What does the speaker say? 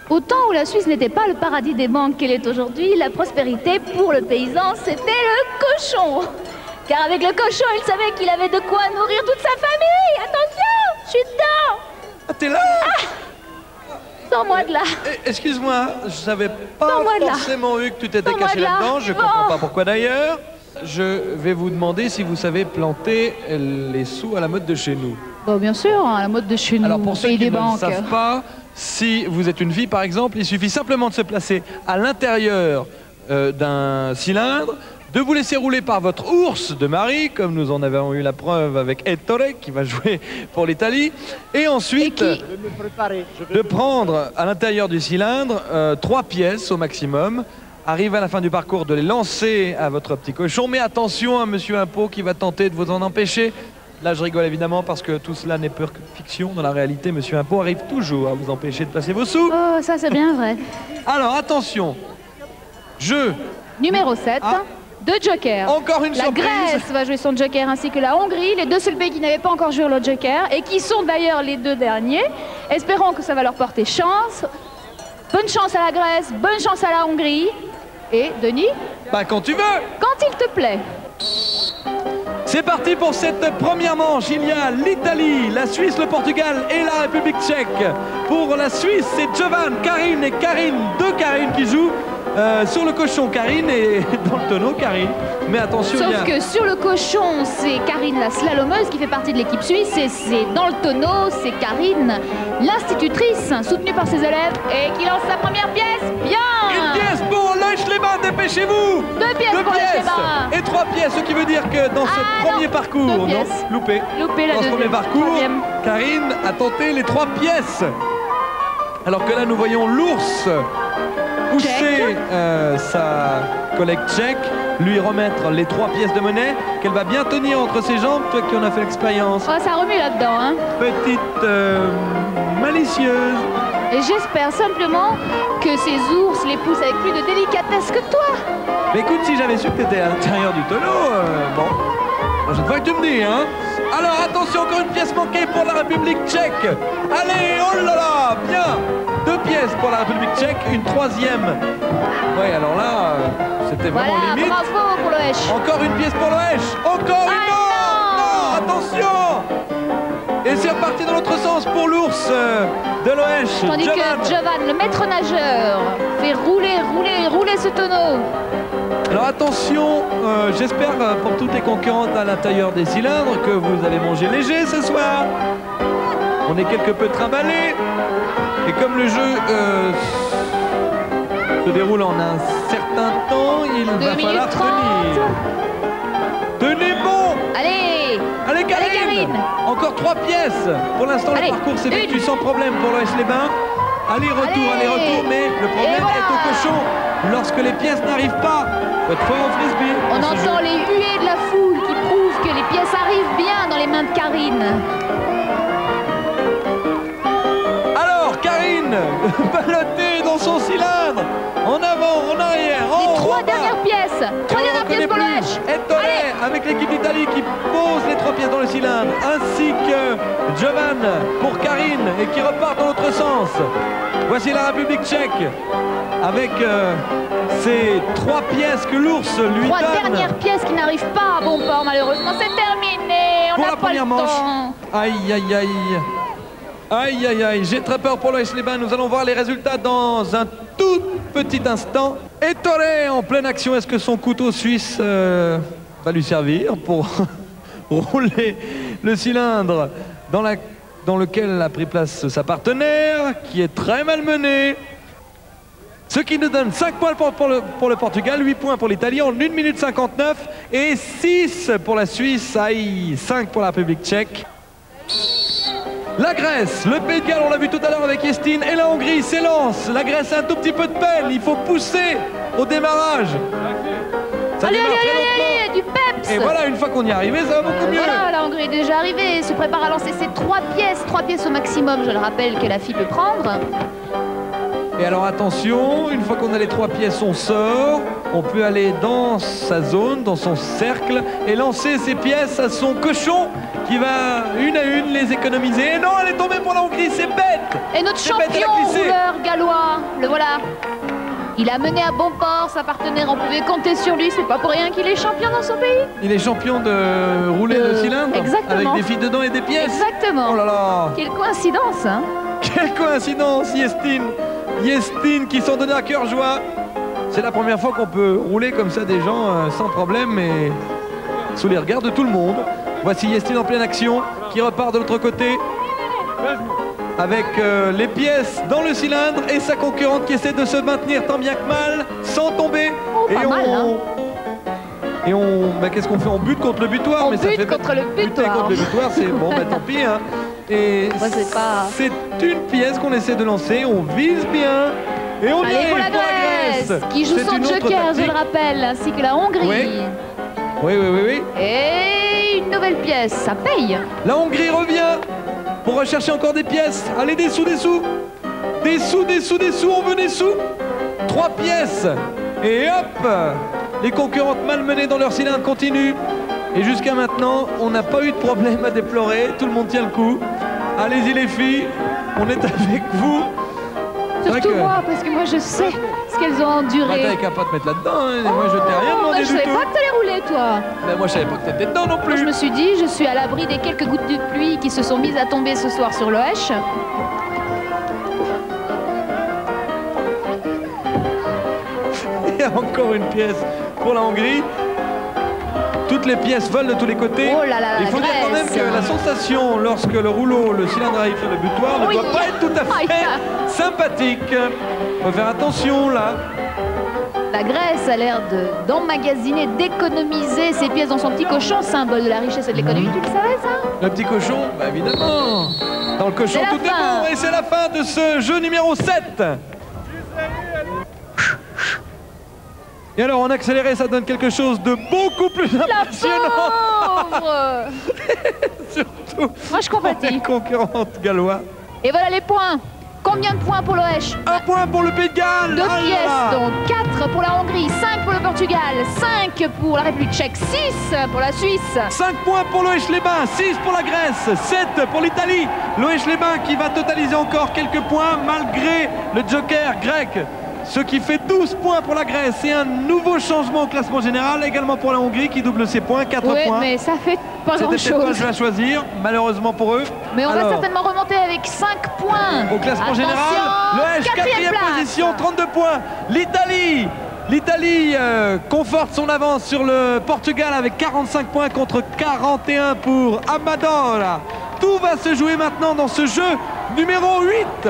Au temps où la Suisse n'était pas le paradis des banques qu'elle est aujourd'hui, la prospérité pour le paysan, c'était le cochon. Car avec le cochon, il savait qu'il avait de quoi nourrir toute sa famille. Attention, je suis dedans. Ah, t'es là? Sors-moi de là. Excuse-moi, je savais pas forcément vu que tu t'étais caché là-dedans. Je comprends pas pourquoi d'ailleurs. Je vais vous demander si vous savez planter les sous à la mode de chez nous. Bon, bien sûr, à la mode de chez nous. Alors pour ceux qui ne le savent pas, si vous êtes une fille par exemple, il suffit simplement de se placer à l'intérieur d'un cylindre, de vous laisser rouler par votre ours de mari, comme nous en avons eu la preuve avec Ettore, qui va jouer pour l'Italie, et ensuite de prendre à l'intérieur du cylindre 3 pièces au maximum, arrive à la fin du parcours de les lancer à votre petit cochon, mais attention à Monsieur Impôt qui va tenter de vous en empêcher. Là je rigole évidemment parce que tout cela n'est pure fiction, dans la réalité Monsieur Impôt arrive toujours à vous empêcher de placer vos sous. Oh, ça c'est bien vrai. Alors attention, jeu numéro 7. Deux jokers. Encore une surprise. La Grèce va jouer son joker ainsi que la Hongrie, les deux seuls pays qui n'avaient pas encore joué leur joker et qui sont d'ailleurs les deux derniers. Espérons que ça va leur porter chance. Bonne chance à la Grèce, bonne chance à la Hongrie. Et Denis? Bah quand tu veux. Quand il te plaît. C'est parti pour cette première manche. Il y a l'Italie, la Suisse, le Portugal et la République tchèque. Pour la Suisse, c'est Jovan, Karine et Karine, deux Karine qui jouent. Sur le cochon, Karine, et dans le tonneau, Karine. Mais attention, sauf que sur le cochon, c'est Karine la slalomeuse qui fait partie de l'équipe suisse, et c'est dans le tonneau, c'est Karine, l'institutrice, soutenue par ses élèves, et qui lance sa première pièce. Bien! Une pièce pour Leuch-les-Bains, dépêchez-vous! Deux pièces pour Leuch-les-Bains! Et 3 pièces, ce qui veut dire que dans ce premier parcours, non, loupé. Loupé la dans ce premier parcours, troisième. Karine a tenté les 3 pièces. Alors que là, nous voyons l'ours pousser sa collègue tchèque, lui remettre les 3 pièces de monnaie qu'elle va bien tenir entre ses jambes, toi qui en as fait l'expérience. Oh, ça remue là-dedans, hein. Petite malicieuse. Et j'espère simplement que ces ours les poussent avec plus de délicatesse que toi. Mais écoute, si j'avais su que tu étais à l'intérieur du tonneau, bon, la prochaine fois que tu me dis, hein. Alors attention, encore une pièce manquée pour la République tchèque. Allez, oh là là, bien. 2 pièces pour la République tchèque, une 3e. Ouais, alors là, c'était vraiment limite. Bravo pour l'Oesch. Encore une pièce pour l'Oesch. Encore une non, attention. Et c'est reparti dans l'autre sens pour l'ours de l'Oesch. Tandis que Jovan, le maître nageur, fait rouler ce tonneau. Alors attention, j'espère pour toutes les concurrentes à l'intérieur des cylindres que vous allez manger léger ce soir. On est quelque peu trimballés. Et comme le jeu se déroule en un certain temps, il va falloir tenir. Tenez bon. Allez Karine. Encore 3 pièces. Pour l'instant, le parcours s'est vécu sans problème pour Leuch-les-Bains. Aller-retour, mais le problème est au cochon. Lorsque les pièces n'arrivent pas, faut être fort au frisbee. On entend les huées de la foule qui prouvent que les pièces arrivent bien dans les mains de Karine. Alors, Karine, ballottée dans son cylindre, en avant, en arrière, en haut, les 3 dernières pièces. 3 dernières pièces pour l'Oesch. Ettore avec l'équipe d'Italie qui pose les 3 pièces dans le cylindre, ainsi que Jovan pour Karine et qui repart dans l'autre sens. Voici la République tchèque avec ces 3 pièces que l'ours lui donne. 3 dernières pièces qui n'arrivent pas à bon port, malheureusement. C'est terminé. On pour n'a la pas première le manche. temps. Aïe, aïe, aïe. Aïe, aïe, aïe. J'ai très peur pour Leuch-les-Bains. Nous allons voir les résultats dans un tout petit instant. Ettore en pleine action. Est-ce que son couteau suisse va lui servir pour rouler le cylindre dans lequel a pris place sa partenaire, qui est très malmenée. Ce qui nous donne 5 points pour le Portugal, 8 points pour l'Italie en 1 minute 59 et 6 pour la Suisse, aïe, 5 pour la République tchèque. La Grèce, le Pays de Galles, on l'a vu tout à l'heure avec Estine, et la Hongrie s'élance. La Grèce a un tout petit peu de peine, il faut pousser au démarrage. Ça démarre très lentement. Du peps. Et voilà, une fois qu'on y est arrivé, ça va beaucoup mieux. Voilà, la Hongrie est déjà arrivée, se prépare à lancer ses 3 pièces au maximum, je le rappelle, que la fille peut prendre. Et alors attention, une fois qu'on a les 3 pièces, on sort. On peut aller dans sa zone, dans son cercle, et lancer ses pièces à son cochon qui va une à une les économiser. Et non, elle est tombée pour la Hongrie, c'est bête. Et notre champion rouleur gallois le voilà. Il a mené à bon port sa partenaire, on pouvait compter sur lui, c'est pas pour rien qu'il est champion dans son pays. Il est champion de rouler le cylindre. Exactement. Avec des filles dedans et des pièces. Exactement. Oh là là. Quelle coïncidence, hein. Quelle coïncidence, Yestine qui s'en donnait à cœur joie. C'est la première fois qu'on peut rouler comme ça des gens sans problème et sous les regards de tout le monde. Voici Yestine en pleine action qui repart de l'autre côté avec les pièces dans le cylindre et sa concurrente qui essaie de se maintenir tant bien que mal sans tomber. Oh, pas mal, hein. Et on, bah, qu'est-ce qu'on fait? On bute contre le butoir. On mais ça bute fait contre le buter butoir. contre le butoir, c'est bon, bah tant pis. Hein. Et Ouais, c'est une pièce qu'on essaie de lancer, on vise bien. Et on y Allez, est pour la Grèce, qui joue C'est son une autre joker, je tactique. le rappelle, ainsi que la Hongrie. Oui. Et une nouvelle pièce, ça paye. La Hongrie revient pour rechercher encore des pièces. Allez, des sous. Des sous, on veut des sous. 3 pièces. Et hop, les concurrentes malmenées dans leur cylindre continuent. Et jusqu'à maintenant, on n'a pas eu de problème à déplorer. Tout le monde tient le coup. Allez-y les filles, on est avec vous. C'est vrai Surtout que- moi, parce que moi je sais ce qu'elles ont Bah, enduré. t'avais qu'à pas te mettre là-dedans, hein. Moi je t'ai rien demandé Je du savais tout. pas que t'allais rouler, toi. Mais moi je savais pas que t'étais dedans non Moi, je plus. me suis dit, je suis à l'abri des quelques gouttes de pluie qui se sont mises à tomber ce soir sur l'Oèche. Il y a encore une pièce pour la Hongrie. Toutes les pièces volent de tous les côtés. Oh là là, Il faut la dire quand même Grèce. que la sensation lorsque le rouleau, le cylindre arrive sur le butoir ne Oui. doit pas être tout à fait Aïe. sympathique. Faut faire attention là. La Grèce a l'air d'emmagasiner, d'économiser ses pièces dans son petit cochon, symbole de la richesse et de l'économie. Tu le savais, ça? Le petit cochon, bah évidemment. Dans le cochon C'est la tout est fin. bon. Et c'est la fin de ce jeu numéro 7. Et alors en accéléré, ça donne quelque chose de beaucoup plus La impressionnant. pauvre. Surtout Moi, je pour les compatis. concurrentes gallois. Et voilà les points. Combien de points pour l'Oèche? 1 point pour le Pays de Galles. 2 Ah là pièces, là. donc 4 pour la Hongrie, 5 pour le Portugal, 5 pour la République tchèque, 6 pour la Suisse. 5 points pour l'Oèche-les-Bains, 6 pour la Grèce, 7 pour l'Italie. L'Oèche-les-Bains qui va totaliser encore quelques points malgré le joker grec. Ce qui fait 12 points pour la Grèce et un nouveau changement au classement général également pour la Hongrie qui double ses points, 4 Oui, points. mais ça fait pas C'était peut-être pas grand-chose. jeu à choisir, malheureusement pour eux. Mais on va Alors, certainement remonter avec 5 points. au classement Attention, général, l'Oèche, 4e place. position, 32 points. L'Italie conforte son avance sur le Portugal avec 45 points contre 41 pour Amadora. Tout va se jouer maintenant dans ce jeu numéro 8.